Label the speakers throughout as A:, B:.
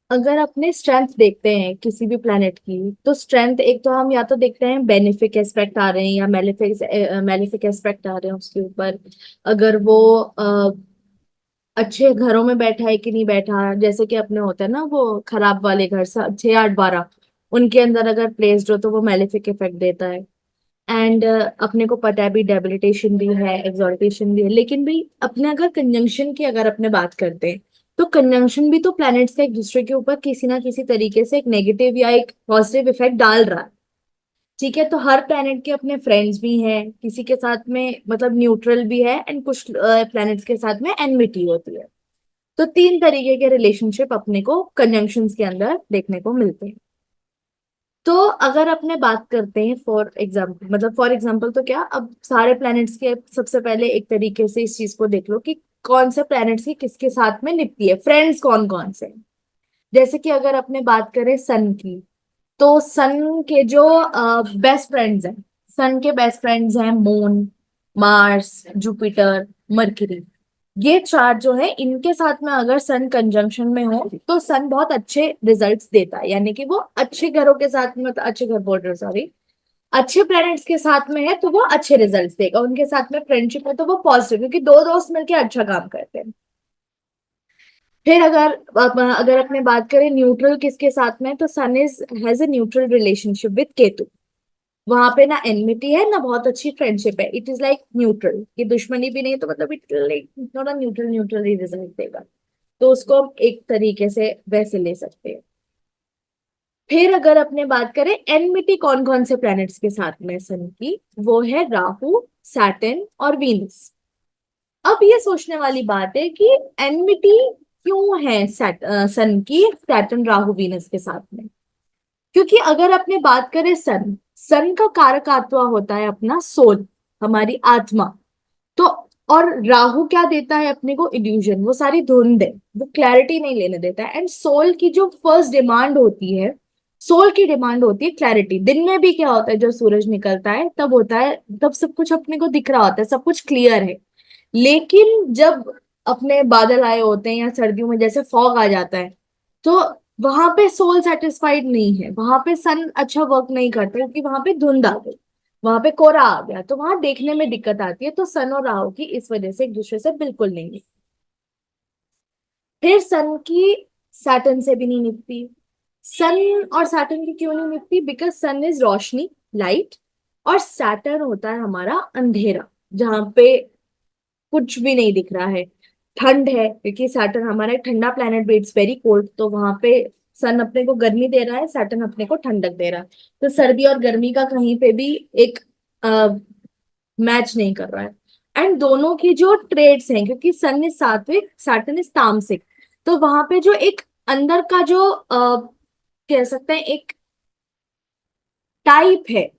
A: अगर अपने स्ट्रेंथ देखते हैं किसी भी प्लेनेट की, तो स्ट्रेंथ एक तो हम या तो देखते हैं बेनिफिक एस्पेक्ट आ रहे हैं या मेलिफिक एस्पेक्ट आ रहे हैं उसके ऊपर। अगर वो अच्छे घरों में बैठा है कि नहीं बैठा, जैसे कि अपने होता है ना वो खराब वाले घर 6 8 12, उनके अंदर अगर प्लेस्ड हो तो वो मेलिफिक इफेक्ट देता है। एंड अपने को पता है भी डेबिलिटेशन भी है, एक्सॉल्टेशन भी है, लेकिन भी अपने अगर कंजंक्शन की अगर अपने बात करते हैं, तो कंजंक्शन भी तो प्लैनेट्स का एक दूसरे के ऊपर किसी ना किसी तरीके से एक नेगेटिव या एक पॉजिटिव इफेक्ट डाल रहा है। ठीक है, तो हर प्लैनेट के अपने फ्रेंड्स भी हैं, किसी के साथ में मतलब न्यूट्रल भी है, एंड कुछ प्लैनेट्स के साथ में एनमिटी होती है। तो 3 तरीके के रिलेशनशिप अपने को कंजंक्शंस के अंदर देखने को मिलते हैं। तो अगर अपने बात करते हैं फॉर एग्जाम्पल, मतलब फॉर एग्जाम्पल तो क्या, अब सारे प्लैनेट्स के सबसे पहले एक तरीके से इस चीज को देख लो कि कौन से प्लैनेट्स की किसके साथ में निपटी है, फ्रेंड्स कौन कौन से हैं। जैसे कि अगर अपने बात करें सन की, तो सन के जो बेस्ट फ्रेंड्स हैं, सन के बेस्ट फ्रेंड्स हैं मून, मार्स, जुपिटर, मरकरी। ये चार जो है, इनके साथ में अगर सन कंजंक्शन में हो तो सन बहुत अच्छे रिजल्ट्स देता है, यानी कि वो अच्छे घरों के साथ में, मतलब अच्छे घर बोल रहे, सॉरी, अच्छे प्लैनेट्स के साथ में है तो वो अच्छे रिजल्ट्स देगा, उनके साथ में फ्रेंडशिप है तो वो पॉजिटिव, क्योंकि दो दोस्त मिलके अच्छा काम करते हैं। फिर अगर अपने बात करें न्यूट्रल किसके साथ में, तो sun is has a neutral relationship with Ketu. वहां पे ना एनमिटी है ना बहुत अच्छी फ्रेंडशिप है, इट इज लाइक न्यूट्रल, कि दुश्मनी भी नहीं, तो मतलब इट लाइक थोड़ा न्यूट्रल न्यूट्रल ही रिजल्ट देगा। तो उसको हम एक तरीके से वैसे ले सकते हैं। फिर अगर अपने बात करें एनमिटी कौन कौन से प्लैनेट्स के साथ में सन की, वो है राहु, सैटर्न और वीनस। अब ये सोचने वाली बात है कि एनमिटी क्यों है सन की सैटर्न राहु वीनस के साथ में। क्योंकि अगर अपने बात करें सन, सन का कारकात्वा होता है अपना सोल, हमारी आत्मा। तो और राहु क्या देता है अपने को, इल्यूजन, वो सारी धुंध है, वो क्लैरिटी नहीं लेने देता है। एंड सोल की जो फर्स्ट डिमांड होती है, सोल की डिमांड होती है क्लैरिटी। दिन में भी क्या होता है, जब सूरज निकलता है तब होता है, तब सब कुछ अपने को दिख रहा होता है, सब कुछ क्लियर है। लेकिन जब अपने बादल आए होते हैं या सर्दियों में जैसे फॉग आ जाता है, तो वहां पे सोल सेटिस्फाइड नहीं है, वहां पे सन अच्छा वर्क नहीं करता, क्योंकि वहां पे धुंध आ गई, वहां पे कोहरा आ गया, तो वहां देखने में दिक्कत आती है। तो सन और राहु की इस वजह से एक दूसरे से बिल्कुल नहीं है। फिर सन की सैटर्न से भी नहीं निपटी। सन और सैटर्न की क्यों नहीं निपटी, बिकॉज सन इज रोशनी, लाइट, और सैटर्न होता है हमारा अंधेरा, जहां पे कुछ भी नहीं दिख रहा है। ठंड है, क्योंकि सैटर्न हमारा एक ठंडा प्लेनेट भी, इट्स वेरी कोल्ड, तो वहां पे सन अपने को गर्मी दे रहा है, सैटर्न अपने को ठंडक दे रहा है। तो सर्दी और गर्मी का कहीं पे भी एक मैच नहीं कर रहा है। एंड दोनों की जो ट्रेड्स हैं, क्योंकि सन इज सात्विक, सैटर्न इज तामसिक, तो वहां पे जो एक अंदर का जो कह सकते हैं एक टाइप है,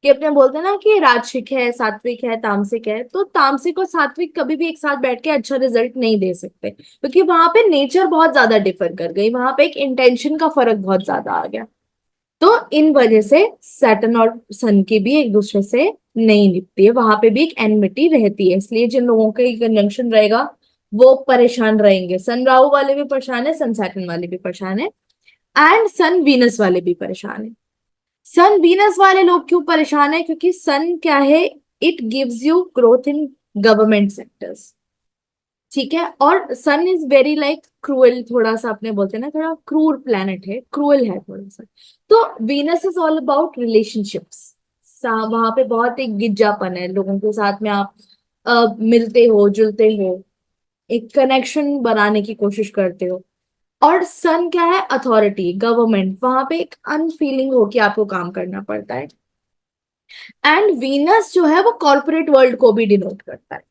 A: कि अपने बोलते हैं ना कि राजसिक है, सात्विक है, तामसिक है, तो तामसिक और सात्विक कभी भी एक साथ बैठ के अच्छा रिजल्ट नहीं दे सकते, क्योंकि वहां पे नेचर बहुत ज्यादा डिफर कर गई, वहां पे एक इंटेंशन का फर्क बहुत ज्यादा आ गया। तो इन वजह से सैटर्न और सन की भी एक दूसरे से नहीं निपटी है, वहां पे भी एक एनमिटी रहती है, इसलिए जिन लोगों का कंजंक्शन रहेगा वो परेशान रहेंगे। सन राहु वाले भी परेशान है, सन सैटर्न वाले भी परेशान है, एंड सन वीनस वाले भी परेशान है। सन वीनस वाले लोग क्यों परेशान है, क्योंकि सन क्या है, it gives you growth in government sectors. ठीक है, और सन इज वेरी लाइक क्रूअल, थोड़ा सा अपने बोलते हैं ना, थोड़ा क्रूर प्लेनेट है, क्रूअल है थोड़ा सा। तो Venus is all about relationships, वहां पे बहुत एक गिज्जापन है, लोगों के साथ में आप मिलते हो, जुलते हो, एक कनेक्शन बनाने की कोशिश करते हो। और सन क्या है, अथॉरिटी, गवर्नमेंट, वहां पे एक अनफीलिंग हो कि आपको काम करना पड़ता है। एंड वीनस जो है वो कॉर्पोरेट वर्ल्ड को भी डिनोट करता है।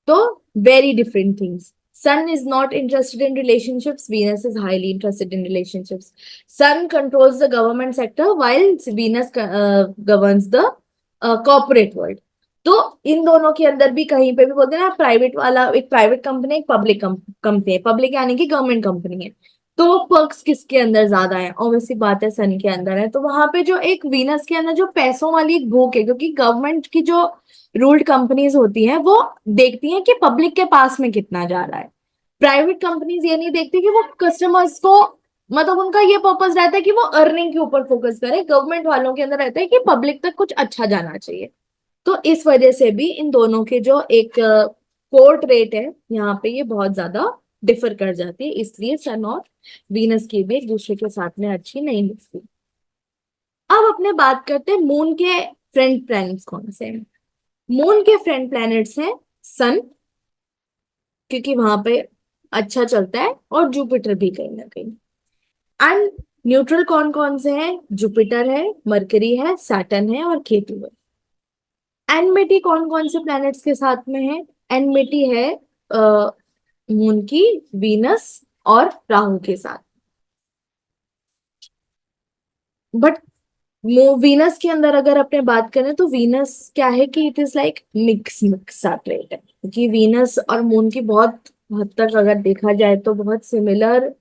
A: तो very different things. Sun is not interested in relationships. Venus is highly interested in relationships. Sun controls the government sector while Venus governs the corporate world. तो इन दोनों के अंदर भी कहीं पे भी बोलते हैं ना, प्राइवेट वाला एक प्राइवेट कंपनी, एक पब्लिक कंपनी है, पब्लिक यानी कि गवर्नमेंट कंपनी है। तो पर्क्स किसके अंदर ज्यादा है, ऑब्वियसली बात है सन के अंदर है। तो वहां पे जो एक वीनस के अंदर जो पैसों वाली एक भूख है, क्योंकि गवर्नमेंट की जो रूल्ड कंपनीज होती हैं वो देखती हैं कि पब्लिक के पास में कितना जा रहा है। प्राइवेट कंपनीज ये नहीं देखती कि वो कस्टमर्स को मतलब उनका ये पर्पस रहता है कि वो अर्निंग के ऊपर फोकस करे, गवर्नमेंट वालों के अंदर रहता है कि पब्लिक तक कुछ अच्छा जाना चाहिए। तो इस वजह से भी इन दोनों के जो एक कोर्ट रेट है यहाँ पे ये बहुत ज्यादा डिफर कर जाती है, इसलिए सन और वीनस की भी एक दूसरे के साथ में अच्छी नहीं दिखती। अब अपने बात करते हैं मून के फ्रेंड प्लैनेट्स कौन से हैं। मून के फ्रेंड प्लैनेट्स हैं सन, क्योंकि वहां पे अच्छा चलता है, और जुपिटर भी कहीं ना कहीं। एंड न्यूट्रल कौन कौन से हैं, जुपिटर है, मरकरी है, सैटर्न है और केतु है। एनमिटी कौन कौन से प्लैनेट्स के साथ में है, एनमिटी है मून की वीनस और राहु के साथ। बट वीनस के अंदर अगर अपने बात करें तो वीनस क्या है कि it is like mix mix satellite है, क्योंकि वीनस और मून की बहुत हद तक अगर देखा जाए तो बहुत सिमिलर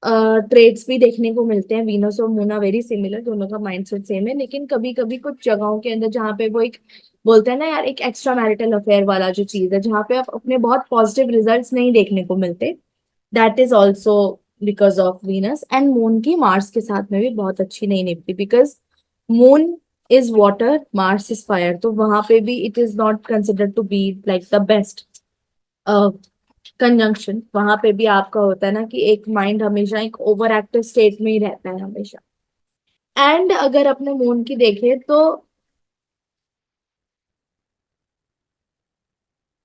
A: ट्रेड्स भी देखने को मिलते हैं। वीनस और मून आर वेरी सिमिलर, दोनों का माइंडसेट सेम है, लेकिन कभी कभी कुछ जगहों के अंदर जहाँ पे वो एक बोलते हैं ना यार, एक एक्स्ट्रा मैरिटल अफेयर वाला जो चीज है, जहाँ पे आप अपने बहुत पॉजिटिव रिजल्ट्स नहीं देखने को मिलते, that is also because of Venus. And moon की मार्स के साथ में भी बहुत अच्छी नहीं निपटी, because moon is water, Mars is fire, तो वहां पे भी it is not considered to be like the best conjunction. वहां पे भी आपका होता है ना कि एक माइंड हमेशा एक ओवर एक्टिव स्टेट में ही रहता है हमेशा। एंड अगर अपने मून की देखें तो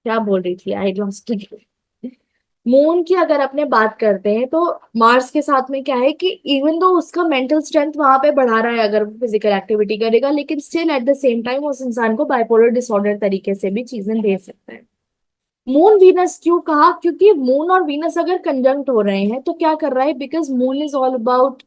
A: क्या बोल रही थी, आई लॉस्ट। मून की अगर अपने बात करते हैं तो मार्स के साथ में क्या है कि इवन दो उसका मेंटल स्ट्रेंथ वहां पे बढ़ा रहा है अगर वो फिजिकल एक्टिविटी करेगा, लेकिन still at the same time उस इंसान को बाइपोलर डिसऑर्डर तरीके से भी चीजें दे सकता है। मून वीनस क्यों कहा, क्योंकि मून और वीनस अगर कंजंक्ट हो रहे हैं तो क्या कर रहा है, because moon is all about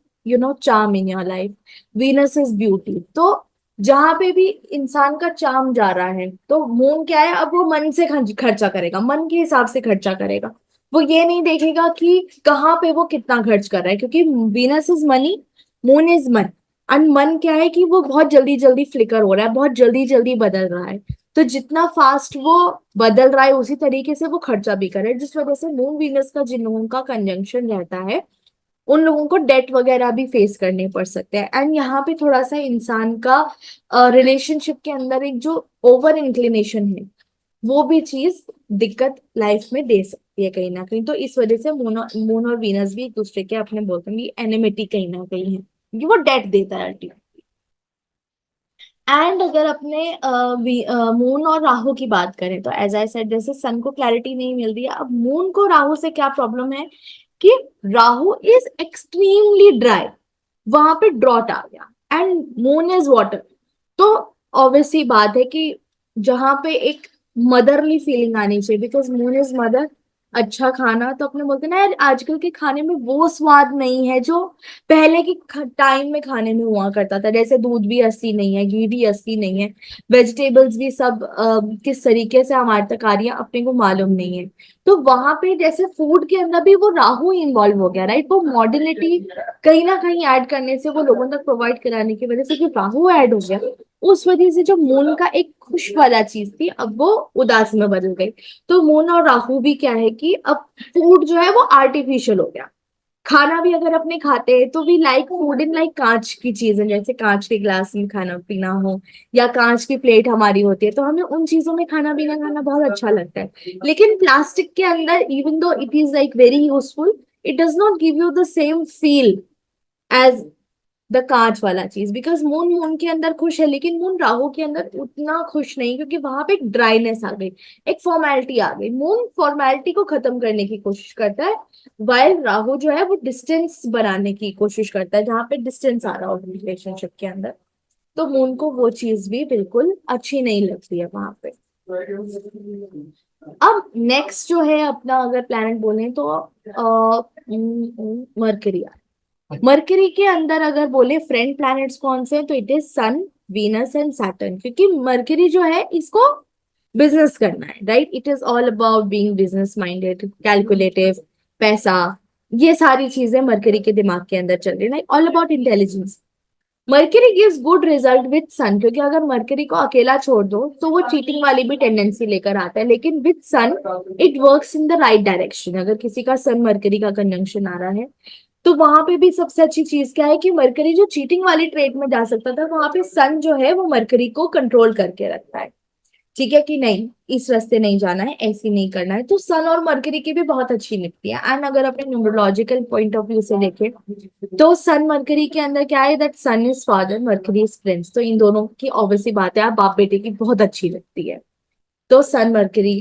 A: charm in your life, Venus is beauty. तो जहां पे भी इंसान का चार्म जा रहा है तो मून क्या है, अब वो मन से खर्चा करेगा, मन के हिसाब से खर्चा करेगा। वो ये नहीं देखेगा कि कहाँ पे वो कितना खर्च कर रहा है, क्योंकि Venus is money, moon is मन। एंड मन क्या है कि वो बहुत जल्दी जल्दी फ्लिकर हो रहा है, बहुत जल्दी जल्दी बदल रहा है। तो जितना फास्ट वो बदल रहा है उसी तरीके से वो खर्चा भी करे, जिस वजह से मून वीनस का जिन लोगों का कंजंक्शन रहता है उन लोगों को डेट वगैरह भी फेस करने पड़ सकते हैं। एंड यहाँ पे थोड़ा सा इंसान का रिलेशनशिप के अंदर एक जो ओवर इंक्लिनेशन है वो भी चीज दिक्कत लाइफ में दे सकती है कहीं ना कहीं। तो इस वजह से मून और वीनस भी एक दूसरे के अपने बोलते हैं एनिमिटी कहीं ना कहीं है, क्योंकि वो डेट देता है। एंड अगर अपने मून और राहु की बात करें तो एज आई सेड, जैसे सन को क्लैरिटी नहीं मिल रही है, अब मून को राहु से क्या प्रॉब्लम है कि राहु इज एक्सट्रीमली ड्राई, वहां पे ड्रॉट आ गया, एंड मून इज वाटर। तो ऑब्वियसली बात है कि जहां पे एक मदरली फीलिंग आनी चाहिए, बिकॉज मून इज मदर। अच्छा खाना तो अपने बोलते हैं ना यार, आजकल के खाने में वो स्वाद नहीं है जो पहले के टाइम में खाने में हुआ करता था। जैसे दूध भी असली नहीं है, घी भी असली नहीं है, वेजिटेबल्स भी सब किस तरीके से हमारे तक आ रही है अपने को मालूम नहीं है। तो वहां पे जैसे फूड के अंदर भी वो राहु इन्वॉल्व हो गया, राइट, वो मॉडर्निटी कहीं ना कहीं ऐड करने से, वो लोगों तक प्रोवाइड कराने की वजह से जो राहु ऐड हो गया, उस वजह से जो मून का एक खुश वाला चीज थी अब वो उदास में बदल गई। तो मून और राहु भी क्या है कि अब फूड जो है वो आर्टिफिशियल हो गया। खाना भी अगर अपने खाते हैं तो we like food in like कांच की चीजें, जैसे कांच के ग्लास में खाना पीना हो या कांच की प्लेट हमारी होती है, तो हमें उन चीजों में खाना पीना खाना बहुत अच्छा लगता है। लेकिन प्लास्टिक के अंदर even though it is like very useful, it does not give you the same feel as the कांच वाला चीज। बिकॉज मून मून के अंदर खुश है, लेकिन मून राहु के अंदर उतना खुश नहीं, क्योंकि वहां पे एक ड्राइनेस आ गई, एक फॉर्मेलिटी आ गई। मून फॉर्मेलिटी को खत्म करने की कोशिश करता है, वाइल राहु जो है वो डिस्टेंस बनाने की कोशिश करता है, जहां पे डिस्टेंस आ रहा हो रिलेशनशिप के अंदर। तो मून को वो चीज भी बिल्कुल अच्छी नहीं लगती है वहां पे। अब नेक्स्ट जो है अपना अगर प्लैनेट बोले तो मरकरी। मरकरी के अंदर अगर बोले फ्रेंड प्लैनेट्स कौन से हैं तो it is Sun, Venus and Saturn. क्योंकि मरकरी जो है इसको बिजनेस करना है, right, it is all about being business minded, calculative, पैसा, ये सारी चीजें मरकरी के दिमाग के अंदर चल रही है, all about intelligence. Mercury gives good result with sun, क्योंकि अगर मरकरी को अकेला छोड़ दो तो वो चीटिंग वाली भी टेंडेंसी लेकर आता है, लेकिन with Sun it works in the right direction. अगर किसी का सन मरकरी का कंजंक्शन आ रहा है तो वहां पे भी सबसे अच्छी चीज क्या है कि मरकरी जो चीटिंग वाली ट्रेड में जा सकता था, वहां पे सन जो है वो मरकरी को कंट्रोल करके रखता है। ठीक है कि नहीं, इस रास्ते नहीं जाना है, ऐसे नहीं करना है, तो सन और मरकरी की भी बहुत अच्छी निकली है। एंड अगर अपने न्यूमरोलॉजिकल पॉइंट ऑफ व्यू से देखें, तो सन मरकरी के अंदर क्या है, that Sun is father, Mercury is prince, तो इन दोनों की ऑब्वियसली बात है, आप बाप बेटे की बहुत अच्छी लगती है। तो sun Mercury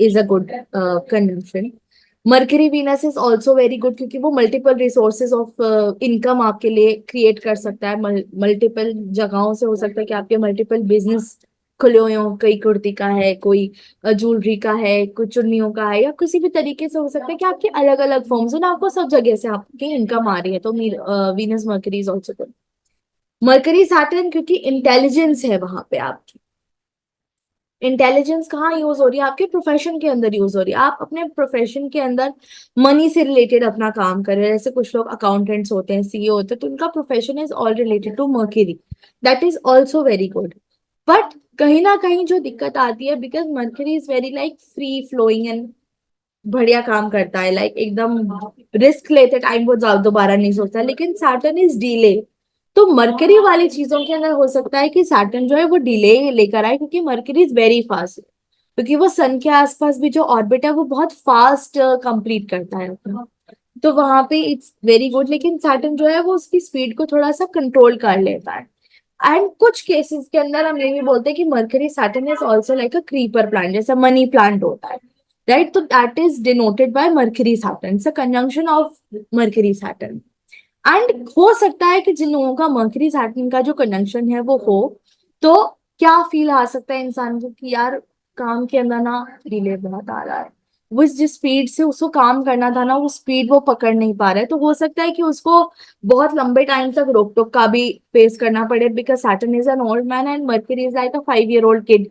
A: is a good conjunction. Mercury Venus is also very good, क्योंकि वो मल्टीपल रिसोर्सेज ऑफ इनकम आपके लिए क्रिएट कर सकता है। मल्टीपल जगहों से हो सकता है कि आपके मल्टीपल बिजनेस खुले हुए हों, कोई कुर्ती का है, कोई ज्वेलरी का है, कोई चुन्नियों का है, या किसी भी तरीके से हो सकता है कि आपके अलग अलग फॉर्म्स हैं ना, आपको सब जगह से आपकी इनकम आ रही है, तो Venus mercury is also good. Mercury Saturn, क्योंकि इंटेलिजेंस है वहां पे आपकी, इंटेलिजेंस कहाँ यूज हो रही है, आपके प्रोफेशन के अंदर यूज हो रही है, आप अपने प्रोफेशन के अंदर मनी से रिलेटेड अपना काम कर रहे हैं। जैसे कुछ लोग अकाउंटेंट्स होते हैं, सीईओ होते हैं, तो उनका profession is all related to Mercury, that is also very good. But कहीं ना कहीं जो दिक्कत आती है, because Mercury is very like free flowing and बढ़िया काम करता है, लाइक एकदम रिस्क लेते टाइम वो दोबारा नहीं सोचता, लेकिन सैटर्न इज डिले। तो मरकरी वाली चीजों के अंदर हो सकता है कि सैटर्न जो है वो डिले लेकर आए, क्योंकि मरकरी इज वेरी फास्ट, क्योंकि वो सन के आसपास भी जो ऑर्बिट है वो बहुत फास्ट कंप्लीट करता है अपना। तो वहां पे इट्स वेरी गुड, लेकिन सैटर्न जो है वो उसकी स्पीड को थोड़ा सा कंट्रोल कर लेता है। एंड कुछ केसेस के अंदर हम ये भी बोलते हैं कि mercury Saturn is also like a creeper plant, जैसा मनी प्लांट होता है, राइट? तो that is denoted by mercury Saturn, it's a conjunction of mercury Saturn. And हो सकता है कि जिन लोगों का मरकरी सैटर्न का जो कंजंक्शन है वो हो, तो क्या फील आ सकता है इंसान को कि यार काम के अंदर ना डिले बहुत आ रहा है, वो जिस स्पीड से उसको काम करना था ना, वो स्पीड वो पकड़ नहीं पा रहा है, तो हो सकता है कि उसको बहुत लंबे टाइम तक रोक टोक का भी फेस करना पड़े, because Saturn is an old man and mercury is like a 5 year old kid.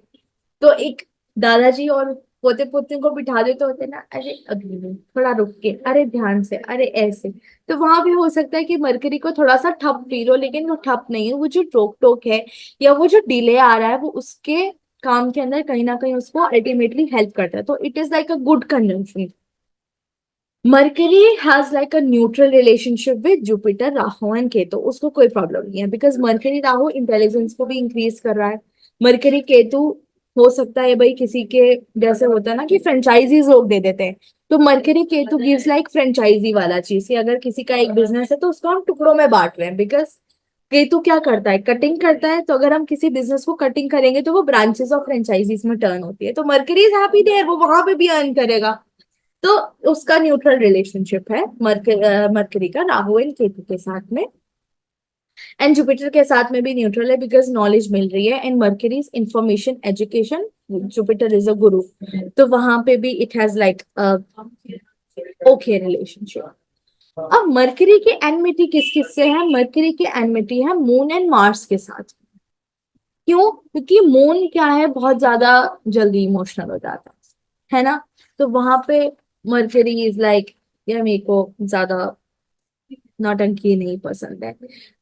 A: तो एक दादाजी और पोते पोते को बिठा देते होते ना, अरे अभी नहीं, थोड़ा रुक के, अरे ध्यान से, अरे ऐसे। तो वहां भी हो सकता है कि मरकरी को थोड़ा सा ठप फील हो, लेकिन वो ठप नहीं है, वो जो रोक टोक है या वो जो डिले आ रहा है, वो उसके काम के अंदर कहीं ना कहीं उसको अल्टीमेटली हेल्प करता है, तो it is like a good conjunction. Mercury has like a neutral relationship with Jupiter, Rahu and Ketu, उसको कोई प्रॉब्लम नहीं है, बिकॉज मरकरी राहु इंटेलिजेंस को भी इंक्रीज कर रहा है। मरकरी केतु हो सकता है भाई किसी के, जैसे होता है ना कि फ्रेंचाइजीज लोग दे देते हैं, तो Mercury Ketu gives like franchisee वाला चीज, कि अगर किसी का एक बिजनेस है तो उसको हम टुकड़ों में बांट रहे हैं, बिकॉज केतु क्या करता है, कटिंग करता है, तो अगर हम किसी बिजनेस को कटिंग करेंगे तो वो ब्रांचेस ऑफ फ्रेंचाइजीज में टर्न होती है, तो मरकरी इज हैप्पी देयर, वो वहां पे भी अर्न करेगा। तो उसका न्यूट्रल रिलेशनशिप है मरकरी का राहु एंड केतु के साथ में। एंड जुपिटर के साथ में भी न्यूट्रल है, बिकॉज नॉलेज मिल रही है, and mercury is information education, Jupiter is a गुरु, तो वहां पे भी it has like okay relationship. अब मरकरी की एनमिटी किस किस से है, मरकरी की एनमिटी है मून एंड मार्स के साथ। क्यों? क्योंकि मून क्या है, बहुत ज्यादा जल्दी इमोशनल हो जाता है ना, तो वहां पे मर्करी इज लाइक, यार मेरे को ज्यादा नौटंकी नहीं पसंद है।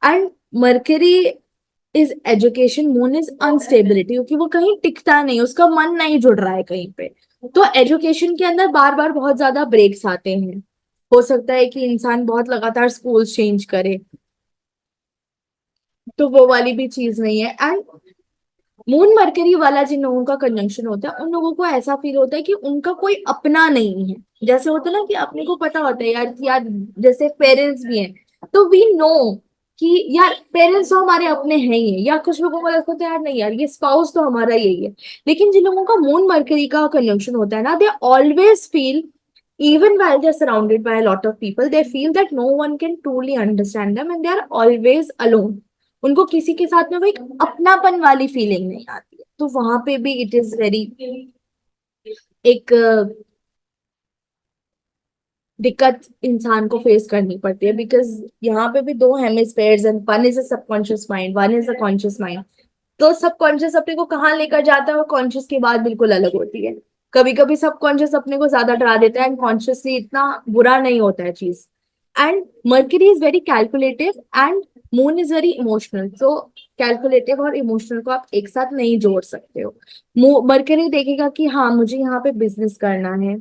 A: And Mercury is education, Moon is instability, क्योंकि वो कहीं टिकता नहीं, उसका मन नहीं जुड़ रहा है कहीं पे, तो एजुकेशन के अंदर बार बार बहुत ज्यादा ब्रेक्स आते हैं। हो सकता है कि इंसान बहुत लगातार स्कूल चेंज करे, तो वो वाली भी चीज नहीं है। एंड मून मरकरी वाला जिन लोगों का कंजंक्शन होता है, उन लोगों को ऐसा फील होता है कि उनका कोई अपना नहीं है। जैसे होता है ना कि अपने को पता होता है यार कि यार, जैसे पेरेंट्स भी हैं, तो वी नो कि यार पेरेंट्स तो हमारे अपने हैं ही हैं, या कुछ लोगों को लगता है यार नहीं यार, ये स्पाउस तो हमारा यही है। लेकिन जिन लोगों का मून मरकरी का कंजंक्शन होता है ना, they always feel, even while they're surrounded by a lot of people, they feel that no one can truly understand them and they are always alone. उनको किसी के साथ में वो एक अपनापन वाली फीलिंग नहीं आती है, तो वहां पे भी इट इज वेरी एक दिक्कत इंसान को फेस करनी पड़ती है, बिकॉज यहाँ पे भी दो hemispheres and one is a subconscious mind, one is a conscious mind. तो सबकॉन्शियस अपने को कहाँ लेकर जाता है, वो कॉन्शियस की बात बिल्कुल अलग होती है। कभी कभी सबकॉन्शियस अपने को ज्यादा डरा देता है, एंड कॉन्शियसली इतना बुरा नहीं होता है चीज। And Mercury is very calculative and moon is very emotional, तो कैलकुलेटिव और इमोशनल को आप एक साथ नहीं जोड़ सकते हो। मर्करी देखेगा कि हाँ मुझे यहाँ पे बिजनेस करना है,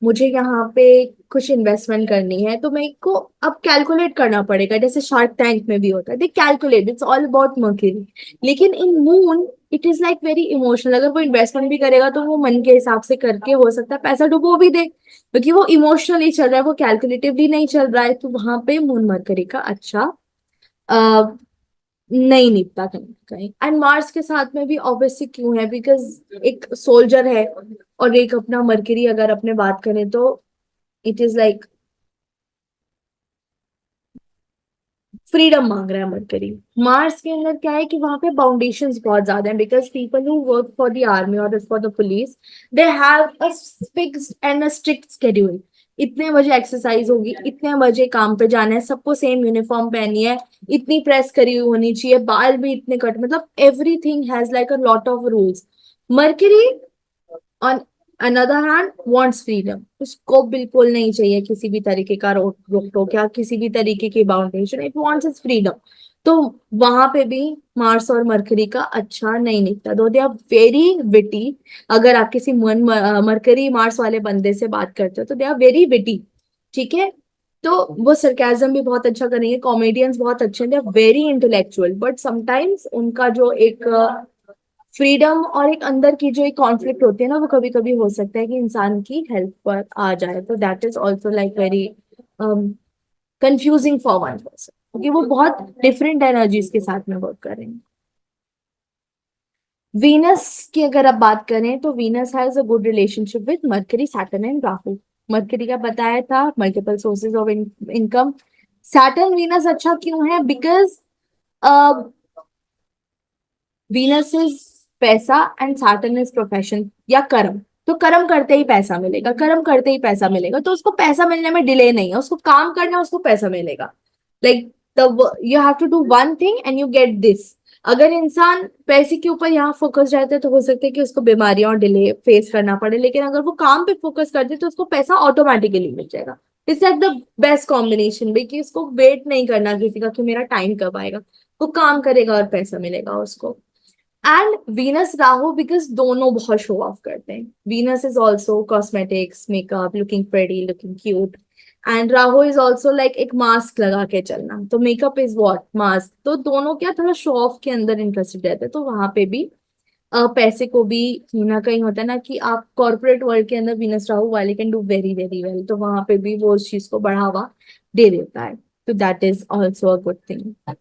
A: मुझे यहाँ पे कुछ इन्वेस्टमेंट करनी है, तो मेरे को अब कैलकुलेट करना पड़ेगा, जैसे शार्क टैंक में भी होता है, देख calculate, it's all about Mercury. लेकिन in moon it is like very emotional, अगर वो इन्वेस्टमेंट भी करेगा तो वो मन के हिसाब से करके हो सकता है पैसा डुबो भी दे, क्योंकि वो इमोशनली चल रहा है, वो कैलकुलेटिवली नहीं चल रहा है। तो वहां पे मून मरकरी का अच्छा नहीं निपटा कहीं ना कहीं। एंड मार्स के साथ में भी ऑब्वियसली क्यों है, बिकॉज एक सोल्जर है और एक अपना मरकरी, अगर अपने बात करें तो इट इज लाइक फ्रीडम मांग रहा है मरकरी। मार्स के अंदर क्या है कि वहां पे बाउंडेशंस बहुत ज्यादा हैं, because people who work for the army और for the police, they have a fixed and a strict schedule. इतने बजे एक्सरसाइज होगी, इतने बजे काम पे जाना है, सबको सेम यूनिफॉर्म पहनी है, इतनी प्रेस करी हुई होनी चाहिए, बाल भी इतने कट, मतलब everything has like a lot of rules. Mercury on another hand wants freedom, उसको बिल्कुल नहीं चाहिए किसी भी तरीके का रोक रोक टोक या किसी भी तरीके की बाउंडेशन, इट वांट्स इट्स फ्रीडम। तो वहां पे भी मार्स और मरकरी का अच्छा नहीं निकला, दो दे आर वेरी विटी। अगर आप किसी मरकरी मार्स वाले बंदे से बात करते हो तो दे आर वेरी विटी, ठीक है। तो वो सरकाजम भी बहुत अच्छा करेंगे, कॉमेडियंस बहुत अच्छे हैं, they are very intellectual, but sometimes उनका जो एक फ्रीडम और एक अंदर की जो एक कॉन्फ्लिक्ट होती है ना, वो कभी कभी हो सकता है कि इंसान की हेल्थ पर आ जाए, तो that is also like very confusing for one person, क्योंकि वो बहुत डिफरेंट एनर्जीज के साथ में वर्क कर रहे हैं। वीनस की अगर आप बात करें तो Venus has a good relationship with mercury, Saturn and Rahu. Mercury का बताया था multiple sources of income. Saturn Venus अच्छा क्यों है, बिकॉज वीनस इज पैसा एंड सैटर्न इज प्रोफेशन या कर्म। तो कर्म करते ही पैसा मिलेगा, कर्म करते ही पैसा मिलेगा, तो उसको पैसा मिलने में डिले नहीं है, उसको काम करना है, उसको पैसा मिलेगा। लाइक तब you have to do one thing and you get this. अगर इंसान पैसे के ऊपर यहाँ फोकस रहता है तो हो सकता है कि उसको बीमारियां और डिले फेस करना पड़े, लेकिन अगर वो काम पे फोकस करते तो उसको पैसा ऑटोमेटिकली मिल जाएगा। It's like the best combination भाई, कि उसको वेट नहीं करना किसी का कि मेरा टाइम कब आएगा, वो काम करेगा और पैसा मिलेगा उसको। एंड वीनस राहु, बिकॉज दोनों बहुत शो ऑफ करते हैं, Venus is also cosmetics, makeup, looking pretty, looking cute, and Rahu is also like एक मास्क लगा के चलना, तो मेकअप इज वॉट मास्क, तो दोनों क्या थोड़ा शो ऑफ के अंदर इंटरेस्टेड रहते हैं। तो वहां पे भी पैसे को भी कहीं ना कहीं होता है ना कि आप कॉर्पोरेट वर्ल्ड के अंदर वीनस राहु वाले can do very very well, तो वहां पे भी वो उस चीज को बढ़ावा दे देता है, तो that is also a good thing.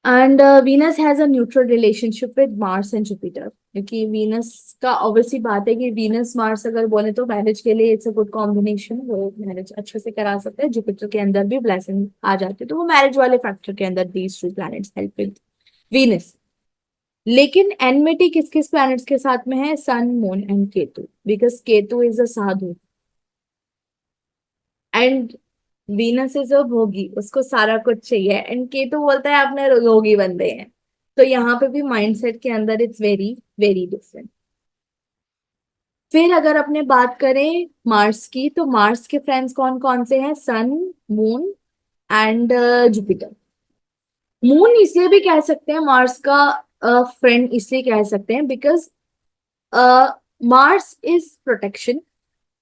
A: And Venus has a neutral relationship with Mars and Jupiter, क्योंकि वीनस का ऑब्वियसली बात है कि वीनस मार्स अगर बोले तो मैरिज के लिए इट्स अ गुड कॉम्बिनेशन, वो मैरिज अच्छे से करा सकते हैं, जुपिटर के अंदर भी ब्लेसिंग आ जाती है, तो वो मैरिज वाले फैक्टर के अंदर these two planets help with Venus. लेकिन एनमिटी किस किस प्लैनेट्स के साथ में है, sun, moon and Ketu, because Ketu is a sadhu and Venus is a bhogi, उसको सारा कुछ चाहिए, एंड केतु बोलता है अपने योगी बंदे हैं। तो यहाँ पे भी माइंडसेट के अंदर इट्स वेरी वेरी डिफरेंट। फिर अगर अपने बात करें मार्स की, तो मार्स के फ्रेंड्स कौन कौन से हैं, सन, मून एंड जुपिटर। मून इसलिए भी कह सकते हैं मार्स का फ्रेंड, इसलिए कह सकते हैं because Mars is protection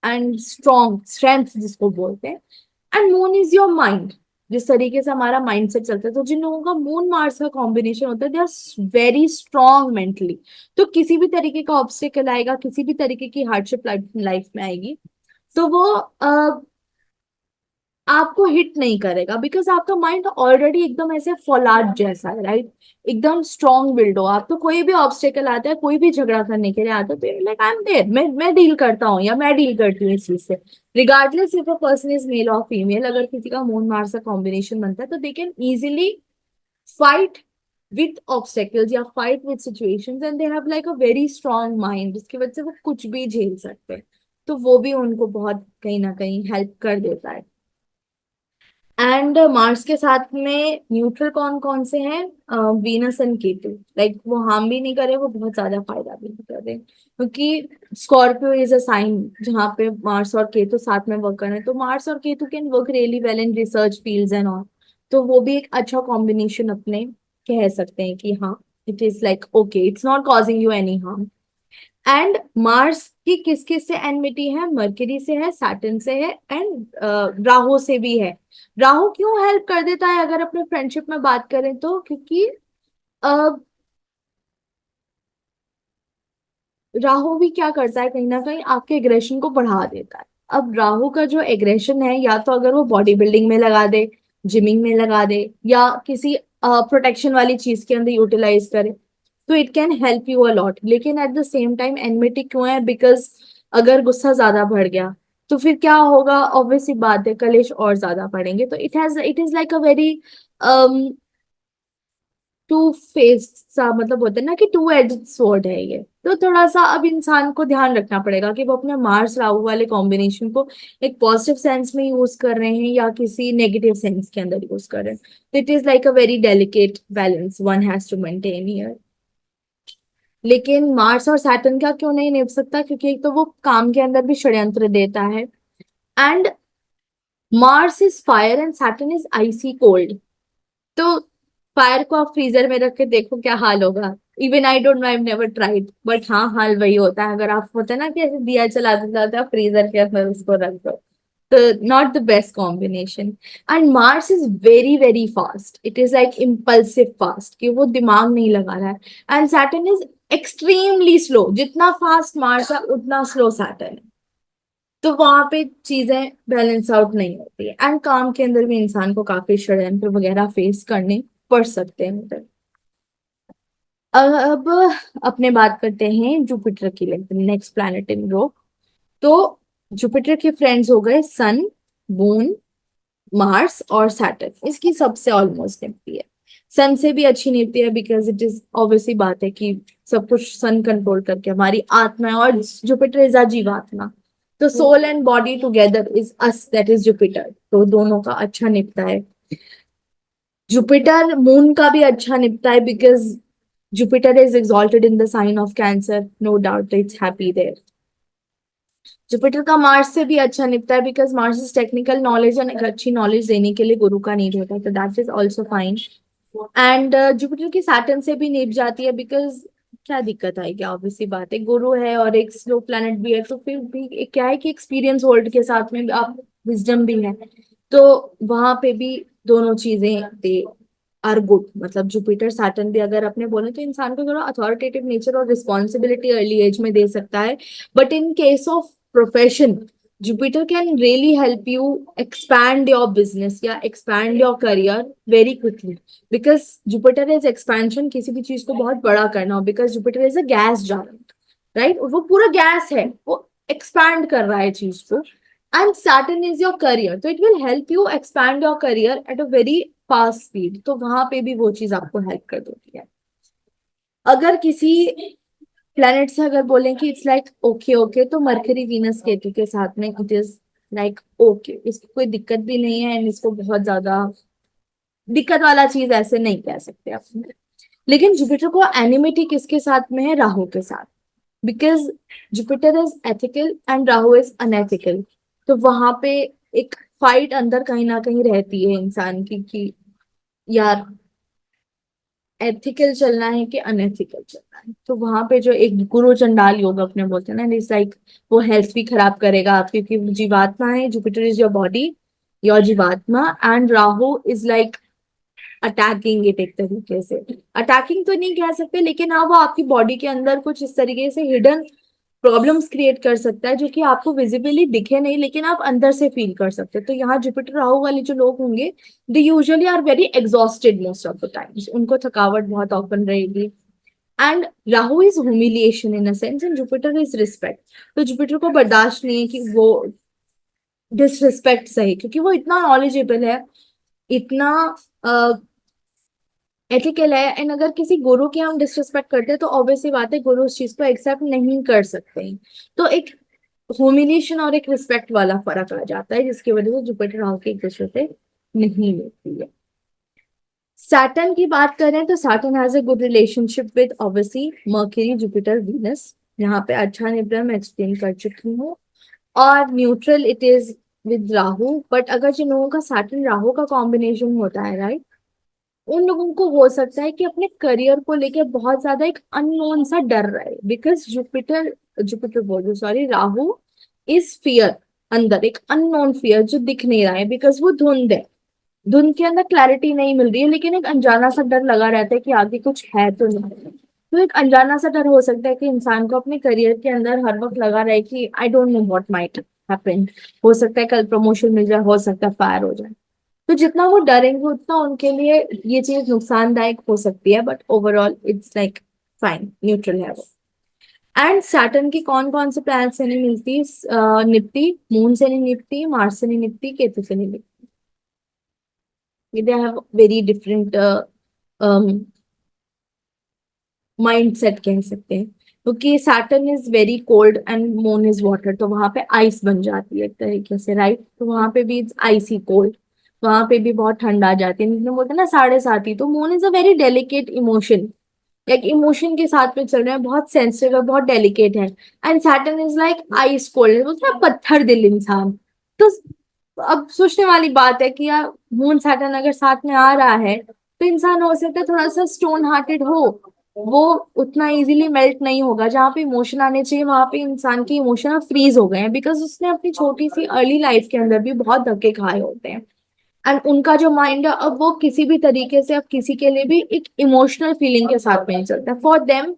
A: and strong strength जिसको बोलते हैं, and moon is your mind, जिस तरीके से हमारा माइंड सेट चलता है। तो जिन लोगों का मून मार्स का कॉम्बिनेशन होता है they are very strong mentally, तो किसी भी तरीके का ऑब्स्टिकल आएगा, किसी भी तरीके की हार्डशिप लाइफ में आएगी, तो वो आपको हिट नहीं करेगा, बिकॉज आपका माइंड ऑलरेडी एकदम ऐसे फौलाद जैसा है, राइट। एकदम स्ट्रॉन्ग विल्ड हो आप, तो कोई भी ऑब्स्टेकल आता है, कोई भी झगड़ा करने के लिए आता है, तो लाइक आई एम देयर, मैं डील करता हूँ या मैं डील करती हूँ इस चीज से, regardless if a person is male और फीमेल। अगर किसी का मून मार्स का कॉम्बिनेशन बनता है तो they can easily fight with obstacles या fight with situations, and they have like a very strong mind, जिसकी वजह से वो कुछ भी झेल सकते हैं, तो वो भी उनको बहुत कहीं ना कहीं हेल्प कर देता है। एंड मार्स के साथ में न्यूट्रल कौन कौन से हैं, वीनस एंड केतु, लाइक वो हार्म भी नहीं करे, वो बहुत ज्यादा फायदा भी नहीं कर रहे, क्योंकि स्कॉर्पियो इज अ साइन जहाँ पे मार्स और केतु साथ में वर्क कर रहे हैं, तो मार्स और Ketu can work really well in research fields and all, तो वो भी एक अच्छा कॉम्बिनेशन अपने कह सकते हैं कि हाँ, it is like okay, it's not causing you any harm. And Mars की किस किस से एनमिटी है? मरकरी से है, सैटर्न से है, एंड राहु से भी है। राहु क्यों हेल्प कर देता है अगर अपने फ्रेंडशिप में बात करें तो? क्योंकि राहु भी क्या करता है, कहीं ना कहीं आपके एग्रेशन को बढ़ा देता है। अब राहु का जो एग्रेशन है, या तो अगर वो बॉडी बिल्डिंग में लगा दे, जिमिंग में लगा दे, या किसी प्रोटेक्शन वाली चीज के अंदर यूटिलाइज करे, तो it can help you a lot. लेकिन at the same time enmity क्यों है? बिकॉज अगर गुस्सा ज्यादा बढ़ गया तो फिर क्या होगा? ऑब्वियसली बात है, कलेश और ज्यादा बढ़ेंगे। तो it is like a very two face सा, मतलब होता है ना कि टू एज स्वॉर्ड है ये। तो थोड़ा सा अब इंसान को ध्यान रखना पड़ेगा कि वो अपने मार्स राहु वाले कॉम्बिनेशन को एक पॉजिटिव सेंस में यूज कर रहे हैं या किसी नेगेटिव सेंस के अंदर यूज कर रहे हैं। तो it is like a very delicate balance one has to maintain here. लेकिन मार्स और सैटर्न का क्यों नहीं निभ सकता? क्योंकि एक तो वो काम के अंदर भी षड्यंत्र देता है, and Mars is fire and Saturn is icy cold. तो फायर को आप फ्रीजर में रख के देखो क्या हाल होगा। Even I don't know, I never tried, but हाँ, हाल वही होता है। अगर आप होता है ना कि ऐसे दिया चलाते चलाते आप फ्रीजर के अंदर उसको रख दो, तो not the best combination. And Mars is very very fast, it is like impulsive fast, कि वो दिमाग नहीं लगा रहा है। And Saturn is extremely slow, जितना फास्ट मार्स है उतना स्लो सैटर्न है। तो वहां पे चीजें बैलेंस आउट नहीं होती है, एंड काम के अंदर भी इंसान को काफी षड्यंत्र वगैरह फेस करने पड़ सकते हैं उधर। अब अपने बात करते हैं जुपिटर की, नेक्स्ट प्लैनेट इन रो। तो जुपिटर के फ्रेंड्स हो गए सन, मून, मार्स और सैटर्न। इसकी सबसे ऑलमोस्ट निपटी है। सन से भी अच्छी निपटी है, बिकॉज इट इज ऑब्वियसली बात है कि सब कुछ सन कंट्रोल करके हमारी आत्मा है, और जुपिटर इज अ जीवात्मा। तो soul and body together is us, that is Jupiter. तो दोनों का अच्छा निपटा है। जुपिटर मून का भी अच्छा निपटा है, because Jupiter is exalted in the sign of cancer, no doubt it's happy there. Jupiter का मार्स से भी अच्छा निपटा है, because Mars is technical knowledge, and एक अच्छी नॉलेज देने के लिए गुरु का नीड होता है, तो that is also fine. And Jupiter की सैटर्न से भी निप जाती है, बिकॉज क्या दिक्कत आएगी? ऑब्वियसली बात है, गुरु है और एक स्लो प्लैनेट भी है, तो फिर भी क्या है कि एक्सपीरियंस वर्ल्ड के साथ में आप विजडम भी है, तो वहां पे भी दोनों चीजें दे आर गुड। मतलब जुपिटर सैटर्न भी अगर अपने बोले तो इंसान को थोड़ा अथॉरिटेटिव नेचर और रिस्पॉन्सिबिलिटी अर्ली एज में दे सकता है। But in case of profession, Jupiter can really help you expand your business या expand your career very quickly, because Jupiter is expansion, किसी भी चीज को बहुत बड़ा करना हो, because Jupiter is a gas giant, right? वो पूरा गैस है, वो expand कर रहा है चीज को। And Saturn is your career, तो it will help you expand your career at a very fast speed, तो वहां पे भी वो चीज आपको हेल्प कर देती है। अगर किसी प्लैनेट से अगर बोलें कि इट्स लाइक ओके ओके, तो मरकरी वीनस केतु के साथ में इट इज लाइक ओके, इसको कोई दिक्कत भी नहीं है, एंड इसको बहुत ज्यादा दिक्कत वाला चीज ऐसे नहीं कह सकते अपने। लेकिन जुपिटर को एनिमिटी किसके साथ में है? राहु के साथ, because Jupiter is ethical and Rahu is unethical. तो वहां पे एक फाइट अंदर कहीं ना कहीं रहती है इंसान की, कि यार एथिकल चलना है कि अनएथिकल चलना है। तो वहां पे जो एक गुरु चंडाल योग अपने बोलते हैं ना, इट्स लाइक वो हेल्थ भी खराब करेगा आपकी, क्योंकि जीवात्मा है, Jupiter is your body, your jivatma, and Rahu is like attacking it. एक तरीके से अटैकिंग तो नहीं कह सकते, लेकिन हाँ, वो आपकी बॉडी के अंदर कुछ इस तरीके से हिडन प्रॉब्लम्स क्रिएट कर सकता है, जो कि आपको विजिबली दिखे नहीं, लेकिन आप अंदर से फील कर सकते हैं। तो यहाँ जुपिटर राहु वाले जो लोग होंगे, they usually are very exhausted most of the times, उनको थकावट बहुत ऑफन रहेगी। And Rahu is humiliation in a sense, and Jupiter is respect. तो जुपिटर को बर्दाश्त नहीं है कि वो डिसरिस्पेक्ट सही, क्योंकि वो इतना नॉलेजेबल है, इतना एथिकल है। एंड अगर किसी गुरु की हम डिसरिस्पेक्ट करते हैं, तो ऑब्वियसली बात है गुरु उस चीज को एक्सेप्ट नहीं कर सकते हैं। तो एक ह्यूमिलिएशन और एक रिस्पेक्ट वाला फर्क आ जाता है, जिसकी वजह से जुपिटर राहु की एक दूसरे से नहीं मिलती है। सैटर्न की बात करें तो Saturn has a good relationship with obviously mercury, Jupiter, Venus. यहाँ पे अच्छा निबरा मैं एक्सप्लेन कर चुकी हूँ। और neutral it is with Rahu. But अगर जिन लोगों का सैटर्न राहु का कॉम्बिनेशन होता है, राइट, उन लोगों को हो सकता है कि अपने करियर को लेके बहुत ज्यादा एक अननोन सा डर रहा है, बिकॉज जुपिटर, जुपिटर बोल रही सॉरी, राहु इज फियर, अंदर एक अननोन फियर जो दिख नहीं रहा है, बिकॉज वो धुंध है, धुंध के अंदर क्लैरिटी नहीं मिल रही है, लेकिन एक अनजाना सा डर लगा रहता है कि आगे कुछ है तो नहीं। तो एक अनजाना सा डर हो सकता है कि इंसान को अपने करियर के अंदर हर वक्त लगा रहे कि I don't know what might happen, हो सकता है कल प्रमोशन मिल जाए, हो सकता है फायर हो जाए। तो जितना वो डरेंगे उतना उनके लिए ये चीज नुकसानदायक हो सकती है, but overall it's like fine, neutral है वो। एंड सैटर्न की कौन कौन से प्लैनेट से नहीं मिलती, निपटी, मून से नहीं निपटी, मार्स से नहीं निपटी, केतु से नहीं निपटी। They have very different mind set कह सकते हैं, क्योंकि Saturn is very cold and moon is water, तो वहां पे आइस बन जाती है एक तरीके से, राइट, तो वहां पे भी इट्स आइसी कोल्ड, वहां पे भी बहुत ठंड आ जाती है, जिसमें बोलते हैं ना 7.5 ही, तो moon is a very delicate emotion, like emotion के साथ में चल रहे हैं, बहुत सेंसिटिव है, बहुत डेलिकेट है। And Saturn is like ice cold, बोलते हैं पत्थर दिल इंसान। तो अब सोचने वाली बात है कि यार मून सैटर्न अगर साथ में आ रहा है, तो इंसान हो सकता है थोड़ा सा स्टोन हार्टेड हो, वो उतना इजीली मेल्ट नहीं होगा, जहाँ पे इमोशन आने चाहिए वहां पे इंसान की इमोशन फ्रीज हो गए हैं, बिकॉज उसने अपनी छोटी सी अर्ली लाइफ के अंदर भी बहुत धक्के खाए होते हैं। एंड उनका जो माइंड है अब वो किसी भी तरीके से अब किसी के लिए भी एक इमोशनल फीलिंग के साथ में नहीं चलता, for them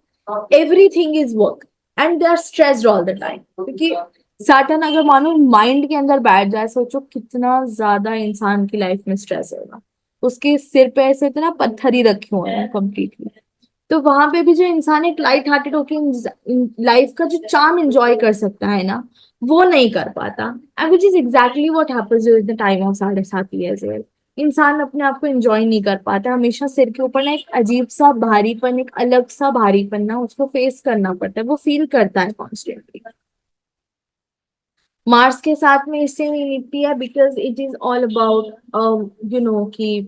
A: everything is work and they are stressed all the time, क्योंकि सैटर्न अगर मानो माइंड के अंदर बैठ जाए, सोचो कितना ज्यादा इंसान की लाइफ में स्ट्रेस होगा, उसके सिर पे ऐसे इतना पत्थर ही रखे हुए हैं कंप्लीटली। तो वहां पे भी जो इंसान एक लाइट हार्टेड होकर लाइफ का जो चार्म एंजॉय कर सकता है ना, वो नहीं कर पाता, and which is exactly what happens with the time of 7.5 years old। इंसान अपने आप को एंजॉय नहीं कर पाता, हमेशा सिर के ऊपर ना एक अजीब सा भारीपन, एक अलग सा भारीपन ना उसको फेस करना पड़ता है, वो फील करता है कॉन्स्टेंटली। मार्स के साथ में इससे नहीं निपटी है, because it is all about you know कि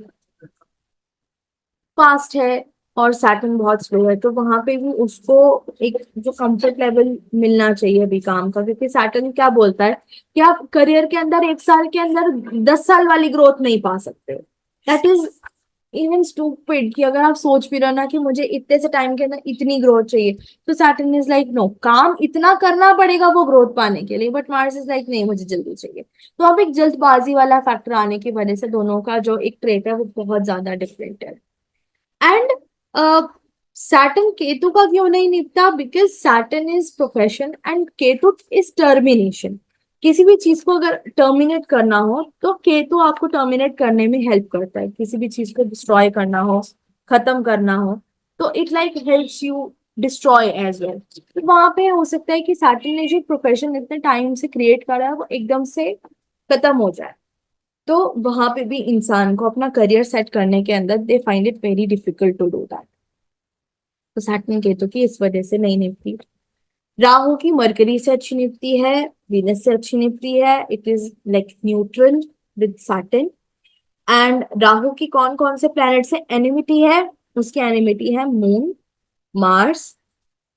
A: फास्ट है और सैटर्न बहुत स्लो है, तो वहां पे भी उसको एक जो कंफर्ट लेवल मिलना चाहिए अभी काम का, क्योंकि सैटर्न क्या बोलता है कि आप करियर के अंदर 1 साल के अंदर 10 साल वाली ग्रोथ नहीं पा सकते। दैट इज इवन स्टूपिड, कि अगर आप सोच भी रहे हो ना कि मुझे इतने से टाइम के अंदर इतनी ग्रोथ चाहिए, तो सैटर्न इज लाइक नो, काम इतना करना पड़ेगा वो ग्रोथ पाने के लिए, बट मार्स इज लाइक नहीं, मुझे जल्दी चाहिए। तो अब एक जल्दबाजी वाला फैक्टर आने की वजह से दोनों का जो एक ट्रेट है वो बहुत ज्यादा डिफरेंट है। एंड सैटर्न केतु का क्यों नहीं निपटा, because Saturn is profession and Ketu is termination. किसी भी चीज को अगर टर्मिनेट करना हो तो केतु आपको टर्मिनेट करने में हेल्प करता है, किसी भी चीज को डिस्ट्रॉय करना हो, खत्म करना हो, तो it like helps you destroy as well. तो वहां पे हो सकता है कि सैटर्न ने जो प्रोफेशन इतने टाइम से क्रिएट करा है वो एकदम से खत्म हो जाए, तो वहां पे भी इंसान को अपना करियर सेट करने के अंदर they find it very difficult to do that. तो सैटर्न केतु की इस वजह से नहीं निपटी। राहु की मरकरी से अच्छी निपटी है, वीनस से अच्छी निपटी है, it is like neutral with Saturn. And Rahu की कौन कौन से प्लैनेट से एनिमिटी है, उसकी एनिमिटी है मून, मार्स,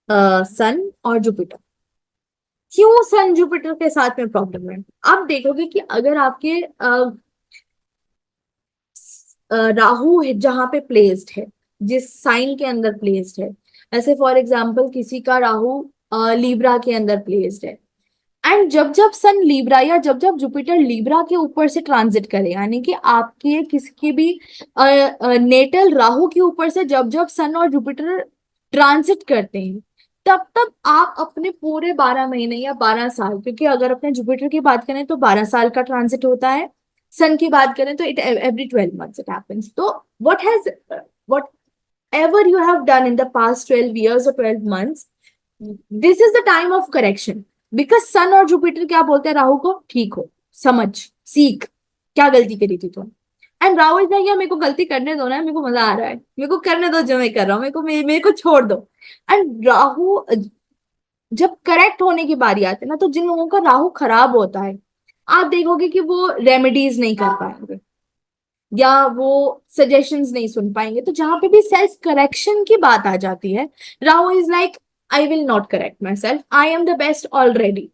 A: सन और जुपिटर। क्यों सन जुपिटर के साथ में प्रॉब्लम है, आप देखोगे कि अगर आपके राहु है जहां पे प्लेस्ड है, जिस साइन के अंदर प्लेस्ड है, ऐसे फॉर एग्जाम्पल किसी का राहु लीब्रा के अंदर प्लेस्ड है, एंड जब जब सन लीब्रा या जब जब जुपिटर लीब्रा के ऊपर से ट्रांजिट करे, यानी कि आपके किसी भी नेटल राहु के ऊपर से जब जब सन और जुपिटर ट्रांजिट करते हैं, तब तब आप अपने पूरे 12 महीने या 12 साल, क्योंकि अगर अपने जुपिटर की बात करें तो 12 साल का ट्रांजिट होता है, सन की बात करें तो it every 12 months it happens. तो what has whatever you have done in the past 12 years और 12 months, this is the time of correction. Because sun और जुपिटर क्या बोलते हैं राहु को, ठीक हो, समझ, सीख, क्या गलती करी थी तुम। एंड राहु इज लाइक, मेरे को गलती करने दो ना, मेरे को मजा आ रहा है, मेरे को करने दो जो मैं कर रहा हूँ, मेरे को छोड़ दो। एंड राहु जब करेक्ट होने की बारी आती है ना, तो जिन लोगों का राहु खराब होता है, आप देखोगे कि वो रेमेडीज नहीं कर पाएंगे या वो सजेशंस नहीं सुन पाएंगे। तो जहां पे भी सेल्फ करेक्शन की बात आ जाती है, Rahu is like, I will not correct my self, I am the best already.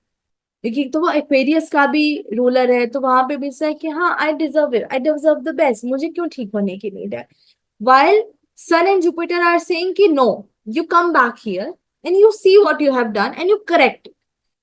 A: क्योंकि तो वो एक्वेरियस का भी रूलर है, तो वहां पे भी है कि हाँ I deserve it, I deserve the best, मुझे क्यों ठीक होने की नीड है। while Sun and Jupiter are saying कि no, you come back here and you see what you have done and you correct.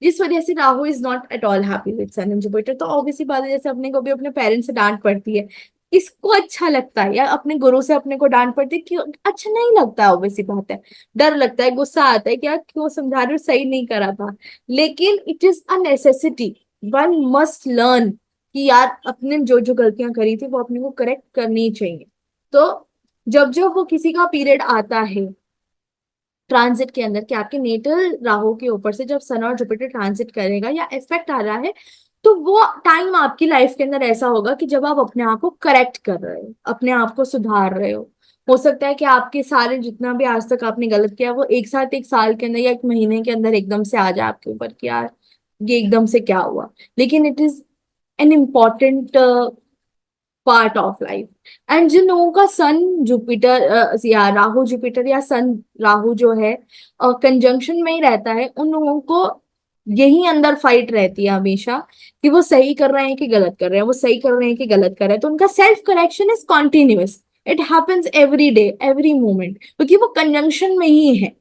A: जिस वजह से Rahu is not at all happy with Sun and Jupiter. तो obviously बात है, जैसे अपने को भी अपने पेरेंट्स से डांट पड़ती है, इसको अच्छा लगता है, या अपने गुरु से अपने को डांट पड़ती है, क्यों अच्छा नहीं लगता है, ऑब्वियसली बात है, डर लगता है, गुस्सा आता है कि यार क्यों समझा रहे हो, सही नहीं करा था। लेकिन it is a necessity, one must learn कि यार अपने जो जो गलतियां करी थी वो अपने को करेक्ट करनी चाहिए। तो जब जब वो किसी का पीरियड आता है ट्रांजिट के अंदर, कि आपके नेटल राहु के ऊपर से जब सन और जुपिटर ट्रांजिट करेगा या इफेक्ट आ रहा है, तो वो टाइम आपकी लाइफ के अंदर ऐसा होगा कि जब आप अपने आप को करेक्ट कर रहे हो, अपने आप को सुधार रहे हो सकता है कि आपके सारे जितना भी आज तक आपने गलत किया वो एक साथ एक साल के अंदर या एक महीने के अंदर एकदम से आ जाए आपके ऊपर कि यार ये एकदम से क्या हुआ। लेकिन it is an important part of life. And जिन लोगों का सन जुपिटर या राहु जुपिटर या सन राहु जो है कंजंक्शन में ही रहता है, उन लोगों को यही अंदर फाइट रहती है हमेशा कि वो सही कर रहे हैं कि गलत कर रहे हैं, वो सही कर रहे हैं कि गलत कर रहे हैं। तो उनका self correction is continuous, it happens every day every moment, क्योंकि वो कंजंक्शन में ही है।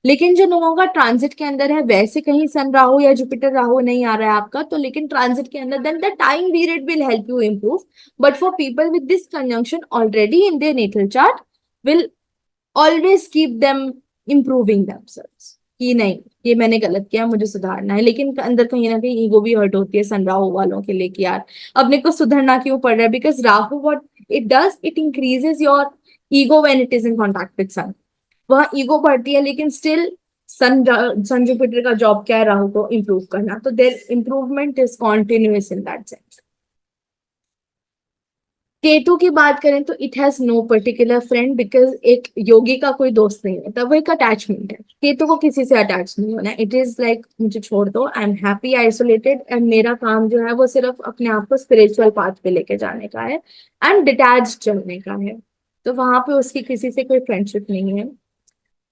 A: लेकिन जो लोगों का ट्रांजिट के अंदर है, वैसे कहीं सन राहु या जुपिटर राहु नहीं आ रहा है आपका, तो लेकिन ट्रांजिट के अंदर, then the time period will help you improve. But for people with this conjunction already in their natal chart, will always keep them improving themselves कि नहीं ये मैंने गलत किया, मुझे सुधारना है। लेकिन अंदर कहीं ना कहीं ईगो भी हर्ट होती है सन राहु वालों के लिए कि यार अपने को सुधरना क्यों पड़ रहा है, because Rahu what it does, it increases your ego when it is in contact with sun. वहां ईगो बढ़ती है, लेकिन स्टिल सन सन जुपिटर का जॉब क्या है, राहु को इम्प्रूव करना, तो there improvement is continuous in that sense. Ketu की बात करें तो it has no particular friend, because एक योगी का कोई दोस्त नहीं होता, वो एक अटैचमेंट है। केतु को किसी से अटैच नहीं होना है, इट इज लाइक मुझे छोड़ दो, I am happy isolated, and मेरा काम जो है वो सिर्फ अपने आप को स्पिरिचुअल पाथ पे लेके जाने का है एंड डिटैच चलने का है। तो वहां पे उसकी किसी से कोई फ्रेंडशिप नहीं है,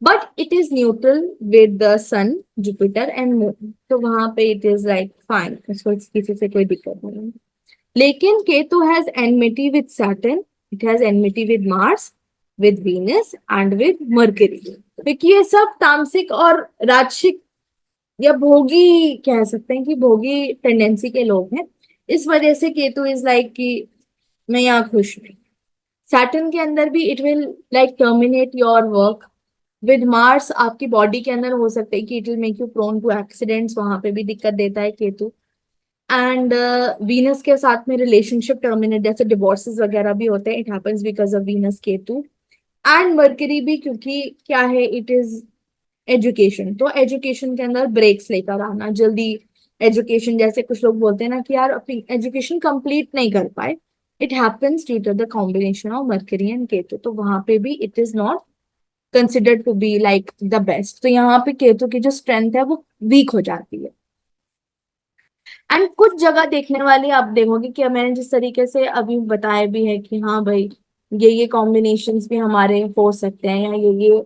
A: but it is neutral with the Sun Jupiter and Moon, तो वहां पे इट इज लाइक फाइन, उसको किसी से कोई दिक्कत नहीं है। लेकिन Ketu has enmity with Saturn, it has enmity with Mars, with Venus and with mercury, क्योंकि ये सब तामसिक और राजसिक या भोगी कह सकते हैं कि भोगी टेंडेंसी के लोग हैं। इस वजह से केतु इज लाइक कि मैं यहाँ खुश नहीं। सैटर्न के अंदर भी it will like terminate your work. With Mars आपकी बॉडी के अंदर हो सकता है कि it will make you prone to accidents, वहां पे भी दिक्कत देता है केतु। एंड वीनस के साथ में रिलेशनशिप टर्मिनेट, जैसे डिवोर्सेस वगैरह भी होते हैं, it happens because of Venus Ketu. And mercury भी, क्योंकि क्या है, इट इज एजुकेशन, तो एजुकेशन के अंदर ब्रेक्स लेकर आना जल्दी। एजुकेशन जैसे कुछ लोग बोलते हैं ना कि यार अपनी एजुकेशन कंप्लीट नहीं कर पाए, it happens due to the combination of Mercury and Ketu, तो वहां पे भी it is not considered to be like the best. तो यहाँ पे केतु की जो स्ट्रेंथ है वो वीक हो जाती है। एंड कुछ जगह देखने वाली आप देखोगे कि मैंने जिस तरीके से अभी बताया भी है कि हाँ भाई ये कॉम्बिनेशंस भी हमारे हो सकते हैं, या ये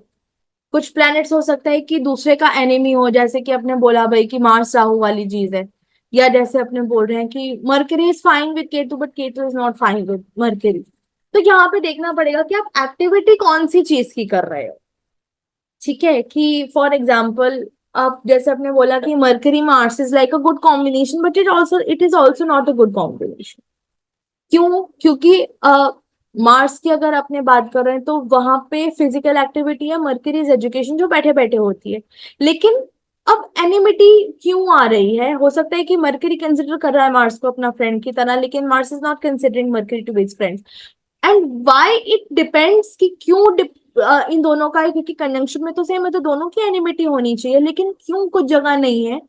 A: कुछ प्लैनेट्स हो सकता है कि दूसरे का एनिमी हो, जैसे कि अपने बोला भाई कि मार्स राहु वाली चीज है, या जैसे अपने बोल रहे हैं कि mercury is fine with Ketu but Ketu is not fine with mercury. तो यहाँ पे देखना पड़ेगा कि आप एक्टिविटी कौन सी चीज की कर रहे हो। ठीक है कि फॉर एग्जाम्पल आप जैसे आपने बोला कि mercury Mars is like a good combination, but it is also not a good combination. क्यों? क्योंकि मार्स की अगर अपने बात कर रहे हैं तो वहां पे फिजिकल एक्टिविटी है, मर्करी इज एजुकेशन जो बैठे बैठे होती है। लेकिन अब एनिमिटी क्यों आ रही है? हो सकता है कि मर्करी कंसिडर कर रहा है मार्स को अपना फ्रेंड की तरह, लेकिन Mars is not considering Mercury to be his friend. And why it depends कि क्यों इन दोनों का है, क्योंकि कंजंक्शन में तो सेम है तो दोनों की एनिमिटी होनी चाहिए, लेकिन क्यों कुछ जगह नहीं है,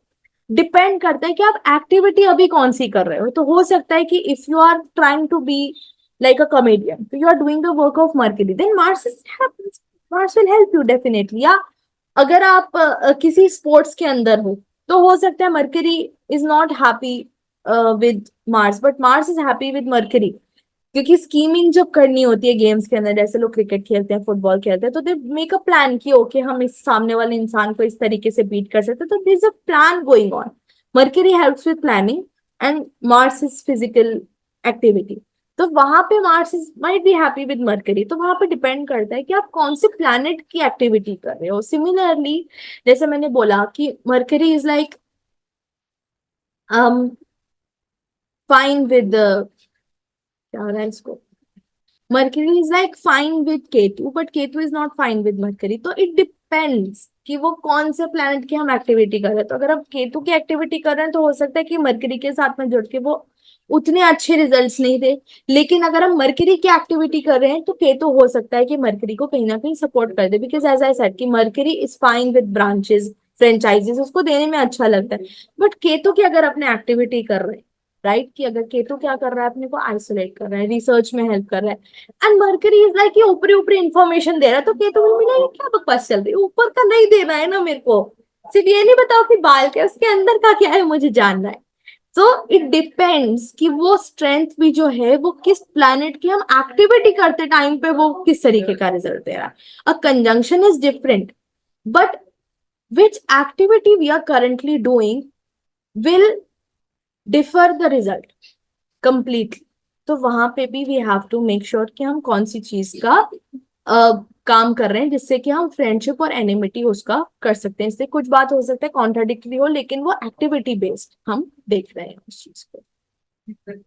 A: डिपेंड करता है कि आप एक्टिविटी अभी कौन सी कर रहे हो। तो हो सकता है कि if you are trying to be like a comedian, तो you are doing the work of Mercury, then Mars will help you definitely. या अगर आप किसी स्पोर्ट्स के अंदर हो, तो हो सकता है mercury is not happy with Mars, but Mars is happy with mercury, क्योंकि स्कीमिंग जब करनी होती है गेम्स के अंदर, जैसे लोग क्रिकेट खेलते हैं, फुटबॉल खेलते हैं, तो दे मेक अ प्लान कि ओके हम इस सामने वाले इंसान को इस तरीके से बीट कर सकते हैं, तो this a plan going on. Mercury helps with planning and Mars is physical activity. तो वहां पे Mars is might be happy with mercury. तो वहां पे डिपेंड करता है कि आप कौन से प्लैनेट की एक्टिविटी कर रहे हो। सिमिलरली जैसे मैंने बोला कि mercury is like fine with क्या हो रहा है इसको, mercury is like fine with Ketu but Ketu is not fine with mercury. तो इट डिपेंड्स कि वो कौन से प्लैनेट की हम एक्टिविटी कर रहे हैं। तो अगर हम केतु की एक्टिविटी कर रहे हैं तो हो सकता है कि मरकरी के साथ में जुड़ के वो उतने अच्छे रिजल्ट्स नहीं दे। लेकिन अगर हम मरकरी की एक्टिविटी कर रहे हैं तो केतु हो सकता है कि मरकरी को कहीं ना कहीं सपोर्ट कर दे, बिकॉज एज आई सेड कि mercury is fine with branches franchises, उसको देने में अच्छा लगता है। बट केतु की अगर अपने एक्टिविटी कर रहे हैं, राइट, कि अगर केतु क्या कर रहा है, अपने को आइसोलेट कर रहा है, रिसर्च में हेल्प कर रहा है, एंड मरकरी इज लाइक ये ऊपरी ऊपरी इंफॉर्मेशन दे रहा है, तो केतु को मिला ये क्या बकवास चल रही है, ऊपर का नहीं देना है ना मेरे को, सिर्फ ये नहीं बताओ कि बाल के उसके अंदर का क्या है मुझे जानना है। तो इट डिपेंड्स कि वो स्ट्रेंथ भी जो है वो किस प्लैनेट की हम एक्टिविटी करते टाइम पे वो किस तरीके का रिजल्ट दे रहा है। A conjunction is different, but which activity we are currently doing will differ the result completely. तो वहां पे भी we have to make sure कि हम कौन सी चीज का काम कर रहे हैं जिससे कि हम फ्रेंडशिप और एनिमिटी उसका कर सकते हैं। इससे कुछ बात हो सकता है कॉन्ट्राडिक्टरी हो, लेकिन वो एक्टिविटी बेस्ड हम देख रहे हैं उस चीज को।